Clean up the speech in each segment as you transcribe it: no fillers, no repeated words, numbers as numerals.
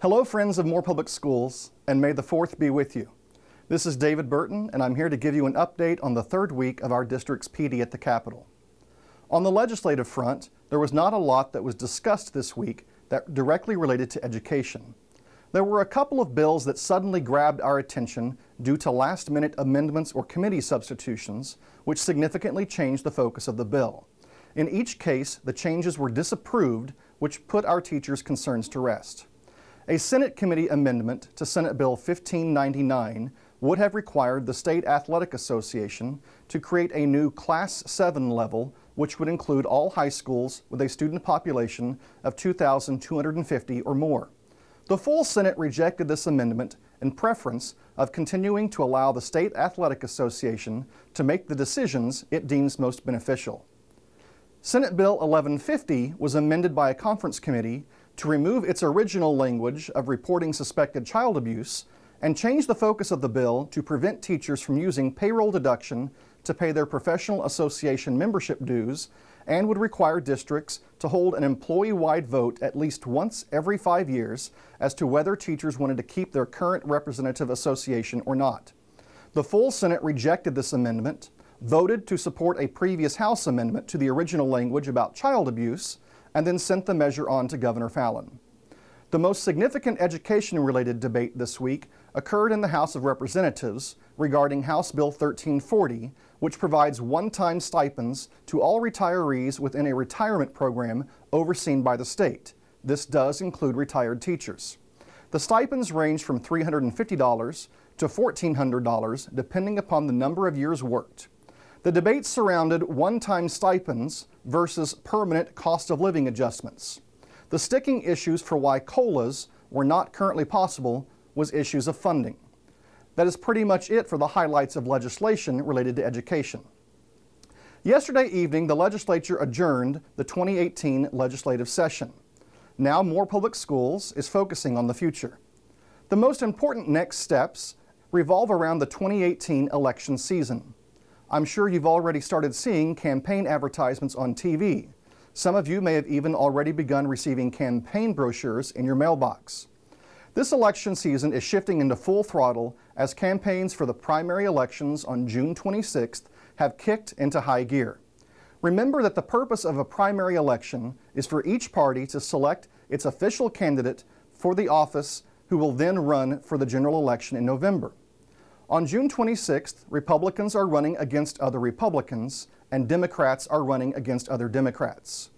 Hello friends of Moore Public Schools, and may the 4th be with you. This is David Burton, and I'm here to give you an update on the third week of our district's PD at the Capitol. On the legislative front, there was not a lot that was discussed this week that directly related to education. There were a couple of bills that suddenly grabbed our attention due to last-minute amendments or committee substitutions, which significantly changed the focus of the bill. In each case, the changes were disapproved, which put our teachers' concerns to rest. A Senate committee amendment to Senate Bill 1599 would have required the State Athletic Association to create a new Class 7 level, which would include all high schools with a student population of 2,250 or more. The full Senate rejected this amendment in preference of continuing to allow the State Athletic Association to make the decisions it deems most beneficial. Senate Bill 1150 was amended by a conference committee to remove its original language of reporting suspected child abuse and change the focus of the bill to prevent teachers from using payroll deduction to pay their professional association membership dues, and would require districts to hold an employee-wide vote at least once every 5 years as to whether teachers wanted to keep their current representative association or not. The full Senate rejected this amendment, voted to support a previous House amendment to the original language about child abuse, and then sent the measure on to Governor Fallin. The most significant education-related debate this week occurred in the House of Representatives regarding House Bill 1340, which provides one-time stipends to all retirees within a retirement program overseen by the state. This does include retired teachers. The stipends range from $350 to $1,400 depending upon the number of years worked. The debate surrounded one-time stipends versus permanent cost of living adjustments. The sticking issues for why COLAs were not currently possible was issues of funding. That is pretty much it for the highlights of legislation related to education. Yesterday evening, the legislature adjourned the 2018 legislative session. Now Moore Public Schools is focusing on the future. The most important next steps revolve around the 2018 election season. I'm sure you've already started seeing campaign advertisements on TV. Some of you may have even already begun receiving campaign brochures in your mailbox. This election season is shifting into full throttle as campaigns for the primary elections on June 26th have kicked into high gear. Remember that the purpose of a primary election is for each party to select its official candidate for the office who will then run for the general election in November. On June 26th, Republicans are running against other Republicans, and Democrats are running against other Democrats.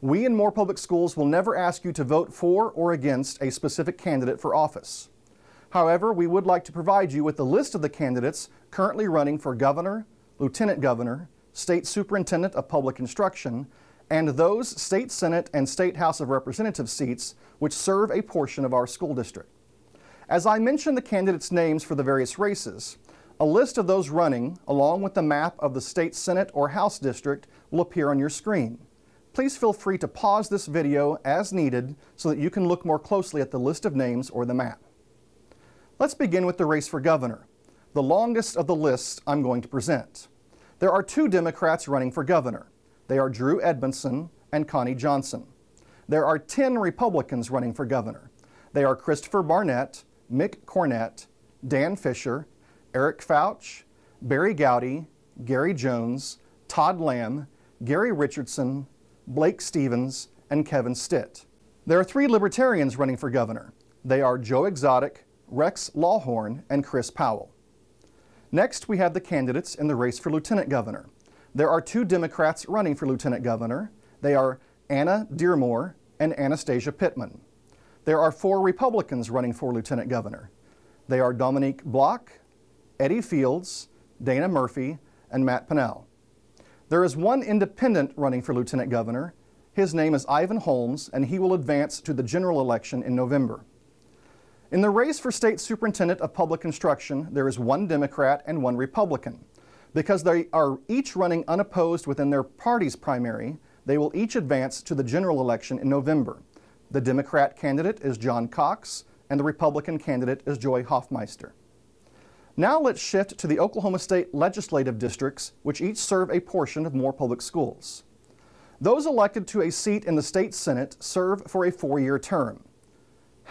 We in Moore Public Schools will never ask you to vote for or against a specific candidate for office. However, we would like to provide you with a list of the candidates currently running for governor, lieutenant governor, state superintendent of public instruction, and those state senate and state House of Representatives seats which serve a portion of our school district. As I mention the candidates' names for the various races, a list of those running, along with the map of the state senate or House district, will appear on your screen. Please feel free to pause this video as needed so that you can look more closely at the list of names or the map. Let's begin with the race for governor, the longest of the lists I'm going to present. There are 2 Democrats running for governor. They are Drew Edmondson and Connie Johnson. There are 10 Republicans running for governor. They are Christopher Barnett, Mick Cornett, Dan Fisher, Eric Fouch, Barry Gowdy, Gary Jones, Todd Lamb, Gary Richardson, Blake Stevens, and Kevin Stitt. There are 3 Libertarians running for governor. They are Joe Exotic, Rex Lawhorn, and Chris Powell. Next, we have the candidates in the race for lieutenant governor. There are 2 Democrats running for lieutenant governor. They are Anna Dearmore and Anastasia Pittman. There are 4 Republicans running for lieutenant governor. They are Dominique Block, Eddie Fields, Dana Murphy, and Matt Pinnell. There is 1 independent running for lieutenant governor. His name is Ivan Holmes, and he will advance to the general election in November. In the race for state superintendent of public instruction, there is 1 Democrat and 1 Republican. Because they are each running unopposed within their party's primary, they will each advance to the general election in November. The Democrat candidate is John Cox, and the Republican candidate is Joy Hoffmeister. Now let's shift to the Oklahoma State legislative districts, which each serve a portion of Moore Public Schools. Those elected to a seat in the state Senate serve for a 4-year term.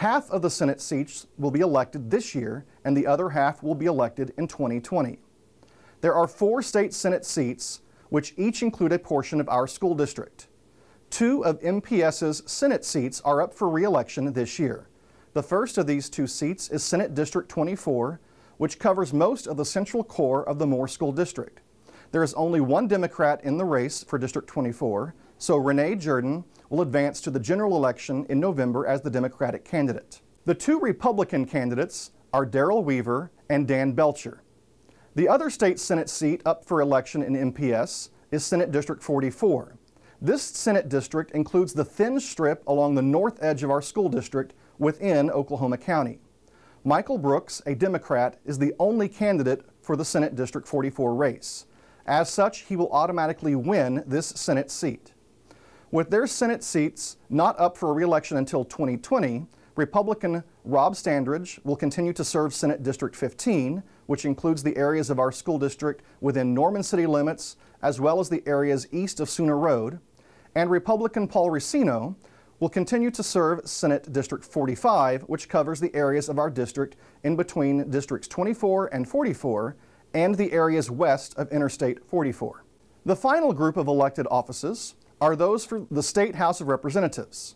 Half of the Senate seats will be elected this year, and the other half will be elected in 2020. There are 4 state Senate seats, which each include a portion of our school district. 2 of MPS's Senate seats are up for re-election this year. The first of these 2 seats is Senate District 24, which covers most of the central core of the Moore School District. There is only one Democrat in the race for District 24, so Renée Jerden will advance to the general election in November as the Democratic candidate. The 2 Republican candidates are Darrell Weaver and Dan Belcher. The other state Senate seat up for election in MPS is Senate District 44. This Senate district includes the thin strip along the north edge of our school district within Oklahoma County. Michael Brooks, a Democrat, is the only candidate for the Senate District 44 race. As such, he will automatically win this Senate seat. With their Senate seats not up for re-election until 2020, Republican Rob Standridge will continue to serve Senate District 15, which includes the areas of our school district within Norman city limits, as well as the areas east of Sooner Road, and Republican Paul Rosino will continue to serve Senate District 45, which covers the areas of our district in between Districts 24 and 44, and the areas west of Interstate 44. The final group of elected offices are those for the State House of Representatives.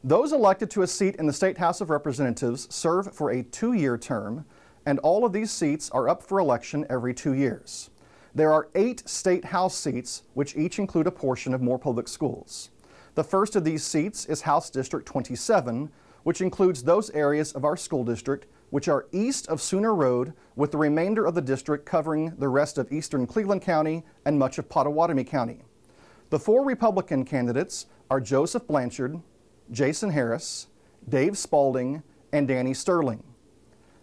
Those elected to a seat in the State House of Representatives serve for a 2-year term, and all of these seats are up for election every 2 years. There are 8 State House seats, which each include a portion of Moore Public Schools. The first of these seats is House District 27, which includes those areas of our school district which are east of Sooner Road, with the remainder of the district covering the rest of eastern Cleveland County and much of Pottawatomie County. The 4 Republican candidates are Joseph Blanchard, Jason Harris, Dave Spalding, and Danny Sterling.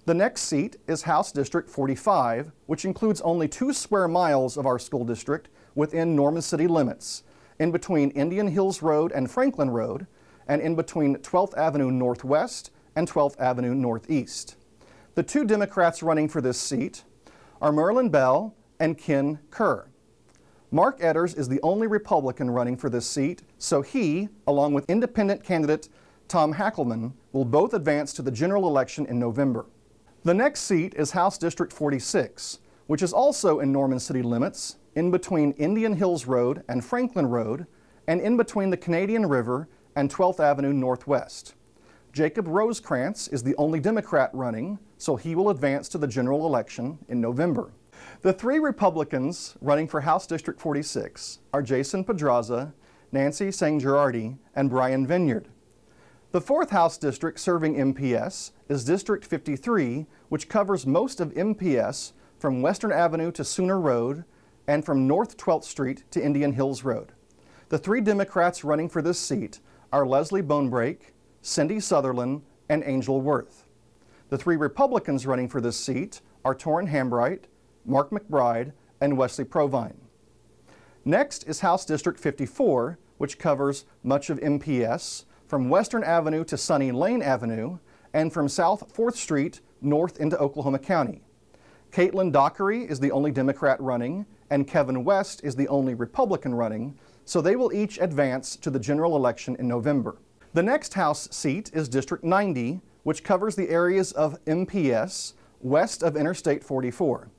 The next seat is House District 45, which includes only 2 square miles of our school district within Norman city limits, in between Indian Hills Road and Franklin Road, and in between 12th Avenue Northwest and 12th Avenue Northeast. The 2 Democrats running for this seat are Merleyn Bell and Ken Kerr. Marc Etters is the only Republican running for this seat, so he, along with independent candidate Tom Hackelman, will both advance to the general election in November. The next seat is House District 46, which is also in Norman city limits, in between Indian Hills Road and Franklin Road, and in between the Canadian River and 12th Avenue Northwest. Jacob Rosecrants is the only Democrat running, so he will advance to the general election in November. The 3 Republicans running for House District 46 are Jason Pedraza, Nancy Sangerardi, and Brian Vineyard. The 4th House District serving MPS is District 53, which covers most of MPS from Western Avenue to Sooner Road and from North 12th Street to Indian Hills Road. The 3 Democrats running for this seat are Leslie Bonebrake, Cindy Sutherland, and Angel Worth. The 3 Republicans running for this seat are Torrin Hambright, Mark McBride, and Wesley Provine. Next is House District 54, which covers much of MPS from Western Avenue to Sunny Lane Avenue and from South 4th Street north into Oklahoma County. Caitlin Dockery is the only Democrat running, and Kevin West is the only Republican running, so they will each advance to the general election in November. The next House seat is District 90, which covers the areas of MPS west of Interstate 44.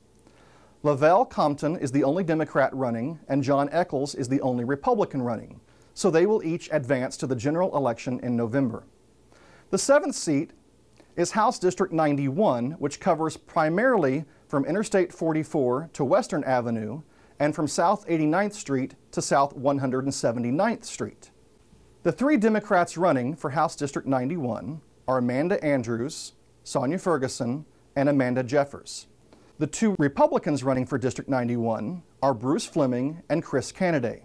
LaVelle Compton is the only Democrat running, and John Eccles is the only Republican running, so they will each advance to the general election in November. The 7th seat is House District 91, which covers primarily from Interstate 44 to Western Avenue and from South 89th Street to South 179th Street. The 3 Democrats running for House District 91 are Amanda Andrews, Sonia Ferguson, and Amanda Jeffers. The 2 Republicans running for District 91 are Bruce Fleming and Chris Canaday.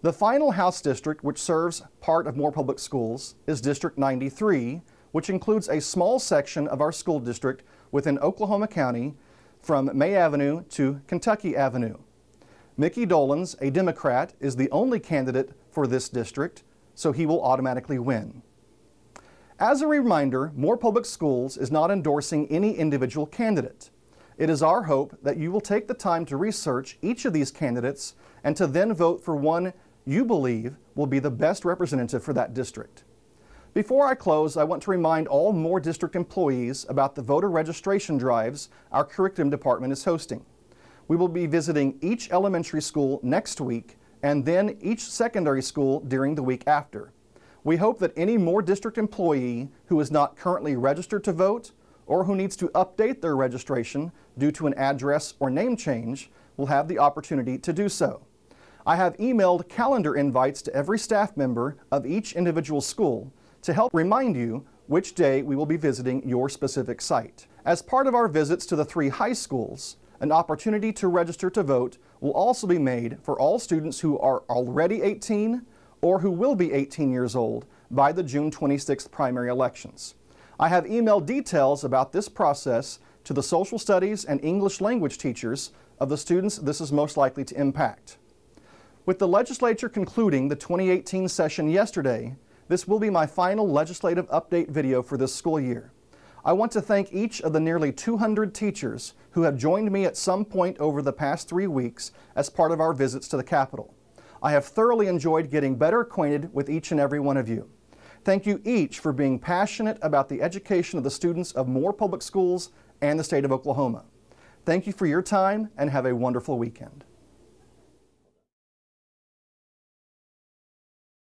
The final House district, which serves part of Moore Public Schools, is District 93, which includes a small section of our school district within Oklahoma County from May Avenue to Kentucky Avenue. Mickey Dollens, a Democrat, is the only candidate for this district, so he will automatically win. As a reminder, Moore Public Schools is not endorsing any individual candidate. It is our hope that you will take the time to research each of these candidates and to then vote for one you believe will be the best representative for that district. Before I close, I want to remind all Moore District employees about the voter registration drives our curriculum department is hosting. We will be visiting each elementary school next week and then each secondary school during the week after. We hope that any Moore District employee who is not currently registered to vote or who needs to update their registration due to an address or name change will have the opportunity to do so. I have emailed calendar invites to every staff member of each individual school to help remind you which day we will be visiting your specific site. As part of our visits to the 3 high schools, an opportunity to register to vote will also be made for all students who are already 18 or who will be 18 years old by the June 26th primary elections. I have emailed details about this process to the social studies and English language teachers of the students this is most likely to impact. With the legislature concluding the 2018 session yesterday, this will be my final legislative update video for this school year. I want to thank each of the nearly 200 teachers who have joined me at some point over the past 3 weeks as part of our visits to the Capitol. I have thoroughly enjoyed getting better acquainted with each and every one of you. Thank you each for being passionate about the education of the students of Moore Public Schools and the state of Oklahoma. Thank you for your time and have a wonderful weekend.